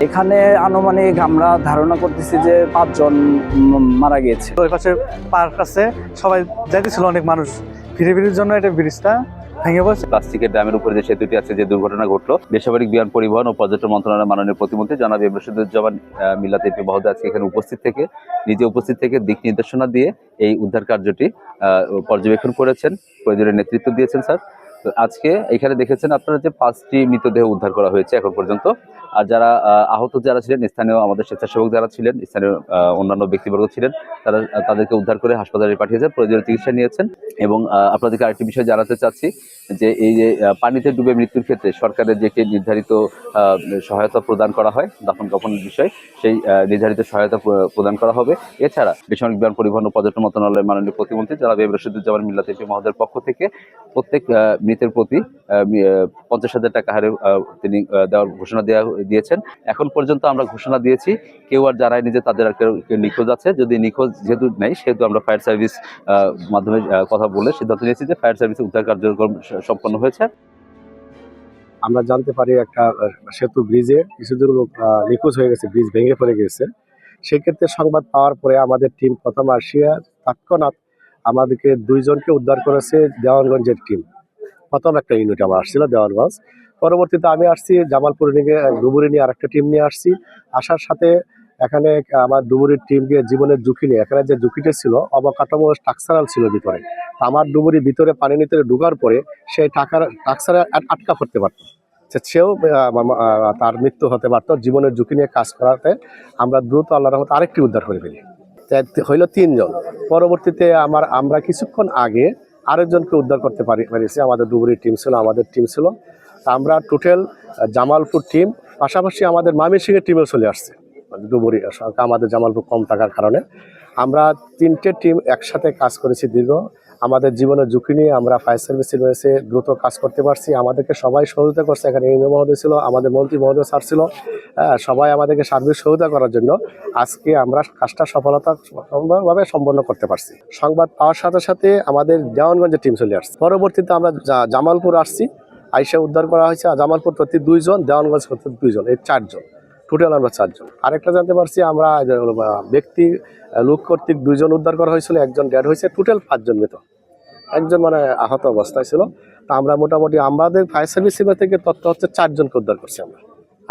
এখানে আনুমানিক আমরা ধারণা করতেছি যে 5 জন মারা গিয়েছে। ওই পাশে পার্ক আছে, সবাই যাইতেছিল, অনেক মানুষ ফিরির জন্য এটা ব্রিজটা ভেঙে পড়ছে। প্লাস্টিকের ড্যামের উপরে যে সেতুটি আছে, যে দুর্ঘটনা ঘটলো, বেসামরিক বিমান পরিবহন ও পর্যটন মন্ত্রণালয়ের মাননীয় প্রতিমন্ত্রী জনাব ইব্রাহিম মিল্লাত এপি মহোদয় আজকে এখানে নিজে উপস্থিত থেকে দিক নির্দেশনা দিয়ে এই উদ্ধার কার্যটি পর্যবেক্ষণ করেছেন, প্রয়োজনীয় নেতৃত্ব দিয়েছেন স্যার। তো আজকে এখানে দেখেছেন আপনারা যে 5টি মৃতদেহ উদ্ধার করা হয়েছে এখন পর্যন্ত। আর যারা আহত যারা ছিলেন, স্থানীয় আমাদের স্বেচ্ছাসেবক যারা ছিলেন, স্থানীয় অন্যান্য ব্যক্তিবর্গ ছিলেন, তাদেরকে উদ্ধার করে হাসপাতালে পাঠিয়েছেন, প্রয়োজনীয় চিকিৎসা নিয়েছেন। এবং আপনাদেরকে আরেকটি বিষয় জানাতে চাচ্ছি যে এই যে পানিতে ডুবে মৃত্যুর ক্ষেত্রে সরকারের যে নির্ধারিত সহায়তা প্রদান করা হয় দাফন কাফনের বিষয়, সেই নির্ধারিত সহায়তা প্রদান করা হবে। এছাড়া বেসামরিক বিমান পরিবহন ও পর্যটন মন্ত্রণালয়ের মাননীয় প্রতিমন্ত্রী জনাব ইব্রাহিম মিল্লাত এপি মহোদয়ের পক্ষ থেকে প্রত্যেক মৃতের প্রতি 50,000 টাকা হারে তিনি দেওয়ার ঘোষণা দিয়েছেন। এখন পর্যন্ত আমরা ঘোষণা দিয়েছি, কেউ আর যারাই নিজে তাদের আর কেউ নিখোঁজ আছে, যদি নিখোঁজ যেহেতু নেই সেহেতু আমরা ফায়ার সার্ভিস মাধ্যমে কথা বলে সিদ্ধান্ত নিয়েছি যে ফায়ার সার্ভিস উদ্ধার কার্যক্রম সম্পন্ন হয়েছে। আমরা জানতে পারি একটা সেতু ব্রিজে কিছুদূর লোক নিখোঁজ হয়ে গেছে, ব্রিজ ভেঙে পড়ে গেছে। সেক্ষেত্রে সংবাদ পাওয়ার পরে আমাদের টিম প্রথম আসিয়া তৎক্ষণাৎ আমাদেরকে 2 জনকে উদ্ধার করেছে দেওয়ানগঞ্জের টিম। প্রথম একটা ইউনিট আমার আসছিল দেওয়ানগঞ্জ। পরবর্তীতে আমি আসছি জামালপুর নিয়ে, ডুবুরি নিয়ে আরেকটা টিম নিয়ে আসছি। আসার সাথে এখানে আমার ডুবুরির টিম গিয়ে জীবনের ঝুঁকি নিয়ে, এখানে যে ঝুঁকিটা ছিল অবকাঠামো স্ট্রাকচারাল ছিল ভিতরে, আমার ডুবুরি ভিতরে পানির ভিতরে ঢোকার পরে সেই স্ট্রাকচারে আটকা পড়তে পারত, সেও তার মৃত্যু হতে পারত। জীবনের ঝুঁকি নিয়ে কাজ করাতে আমরা দ্রুত আল্লাহর রহমতে আরেকটি উদ্ধার করে ফেলি, হইল 3 জন। পরবর্তীতে আমরা কিছুক্ষণ আগে আরেকজনকে উদ্ধার করতে পারিছি। আমাদের ডুবুরির টিম ছিল, আমাদের টিম ছিল। আমরা টোটাল জামালপুর টিম, পাশাপাশি আমাদের ময়মনসিংহের টিমেও চলে আসছে। ডুবুরি আমাদের জামালপুর কম থাকার কারণে আমরা 3টে টিম একসাথে কাজ করেছি দীর্ঘ। আমাদের জীবনের ঝুঁকি নিয়ে আমরা ফায়ার সার্ভিসে রয়েছে দ্রুত কাজ করতে পারছি। আমাদেরকে সবাই সহযোগিতা করছে, এখানে ইউনিয়ন মহোদয় ছিল, আমাদের মন্ত্রী মহোদয় স্যার ছিল, সবাই আমাদেরকে সার্বিক সহযোগিতা করার জন্য আজকে আমরা কাজটা সফলতাভাবে সম্পন্ন করতে পারছি। সংবাদ পাওয়ার সাথে সাথে আমাদের দেওয়ানগঞ্জের টিম চলে আসছে। পরবর্তীতে আমরা জামালপুর আসছি, আইসা উদ্ধার করা হয়েছে। জামালপুর প্রতি 2 জন, দেওয়ানগঞ্জ প্রতি 2 জন, এই 4 জন, টোটাল আমরা 4 জন। আরেকটা জানতে পারছি আমরা ব্যক্তি লোক কর্তৃক 2 জন উদ্ধার করা হয়েছিল, একজন ডেড হয়েছে, টোটাল 5 জন মৃত, একজন আহত অবস্থায় ছিল। তা আমরা মোটামুটি আমাদের ফায়ার সার্ভিস থেকে তথ্য হচ্ছে 4 জনকে উদ্ধার করছি আমরা,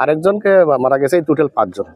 আরেকজনকে মারা গেছে, টোটাল 5 জন।